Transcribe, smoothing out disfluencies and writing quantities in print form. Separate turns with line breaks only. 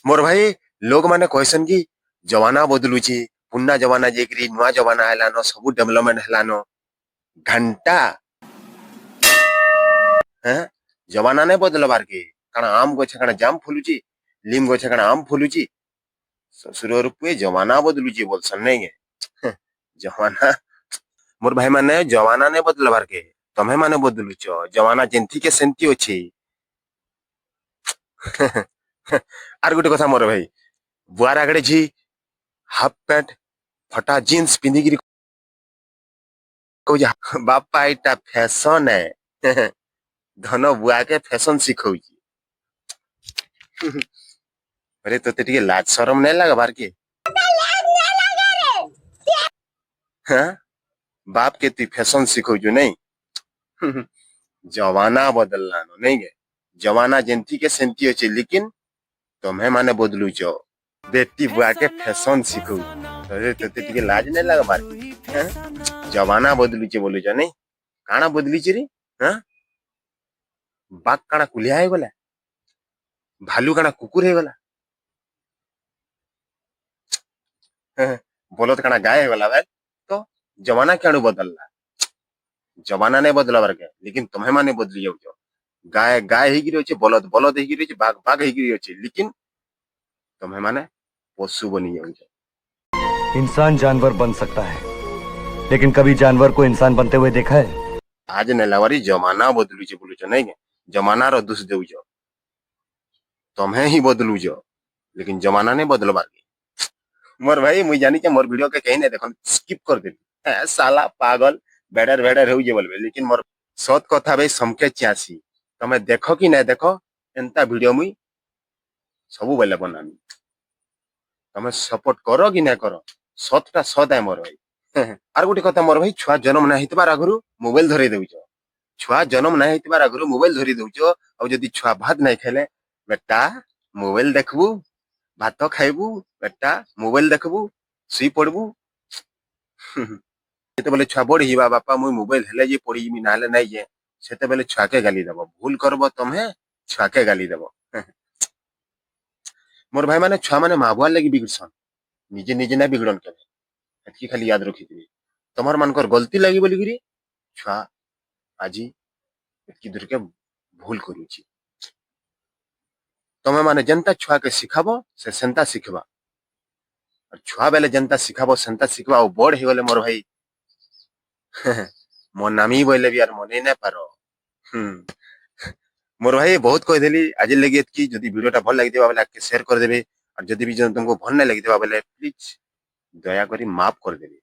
मोर भाई लोग माने कहसन कि जमाना बदलुची पुन्ना जमाना जेकरी नुआ जमाना हेलानो सब डेवलपमेंट हेलानो घंटा हैं जमाना नहीं बदलबार के काना आम गछ काना जाम फुलुची लीम गछ काना आम फुलुची ससुर रूपे जमाना बदलुची बोलसन नहीं गे जमाना मोर भाई माने जमाना नहीं बदलबार के तमे माने बदलुच जमाना जेंती के सेंती अछि आर गोटे कथा मोर भाई बुआर आगड़े झी हाफ पैंट फटा जीन्स पिंधिकी कहू बापा इटा फैशन है धन बुआ के फैशन सिखौची अरे तो टिके लाज शरम नहीं लगबार के हाँ बाप के तू फैशन सिखौजु नहीं जमाना बदलना नहीं गे जमाना जेंती के सेंती अच्छे लेकिन तुम्हें माने बदलू चो बेटी बुआ के फैशन सिखौ अरे तो टिके लाज नहीं लगबार के जमाना बदलू चे बोलू नहीं काना बदली रे हाँ बाघ काना कुलिया है गला भालू काना कुकुर है गला बोलो तो काना गाय है गला भाई तो जमाना क्या बदलला जमाना नहीं बदला बार के लेकिन तुम्हें माने बदली जाऊ गाय गाय ही गिरी बलद बलद ही गिरी बाघ बाघ ही गिरी लेकिन तुम्हें माने पशु बनी जाऊ
इंसान जानवर बन सकता है लेकिन कभी जानवर को इंसान बनते हुए देखा है
आज नेलावारी जमाना बदलू बोलू नहीं जमाना रो दोष देऊ तुम्हें ही बदलू लेकिन जमाना नहीं बदलबार के मोर भाई मुई जानी के मोर वीडियो के कहीं नहीं देखो स्किप कर देली साला पागल बेडर बेडर हो बोलबे लेकिन मोर सत कथा भाई समके चासी तमे देखो कि नहीं देखो एंता वीडियो मुई सबु बेले बनामी तमे सपोर्ट करो कि नहीं करो सतटा सत है मोर भाई आर गोटे कथा मोर भाई छुआ जन्म नहीं हितबार आगु मोबाइल धरे देउछ छुआ जन्म नहीं हितबार आगु मोबाइल धरी देउछ और जदी छुआ भात नहीं खेले बेटा मोबाइल देखबू भात खाइबू बेटा मोबाइल देखबू सुई पड़बू तो बोले छुआ बड़ी बापा मुई मोबाइल हेले जे पड़ी मी नाले नहीं जे सेते बेले छुआ के गाली देबो भूल करबो तमे छुआ के गाली देबो मोर भाई माने छुआ माने माबुआ लगी बिगड़सन निजे निजे ना बिगड़न के एतकी खाली याद रखी दिबी तमर मानकर गलती लगी बोली गिरी छुआ आजी एतकी दूर के भूल करूची तमे माने जनता छुआ के सिखाबो से सेंता सिखबा और छुआ बेले जनता सिखाबो सेंता सिखबा और बड़ हे गले मोर भाई मोर नामी बोले भी यार मने ना पारो मोर भाई बहुत कह देली आज लगी कि जदी वीडियोटा भल लागि देबा बेले आके शेयर कर देबे और जदी भी तुमको भल नहीं लगी देबा बेले प्लीज दया करी माफ कर देबे।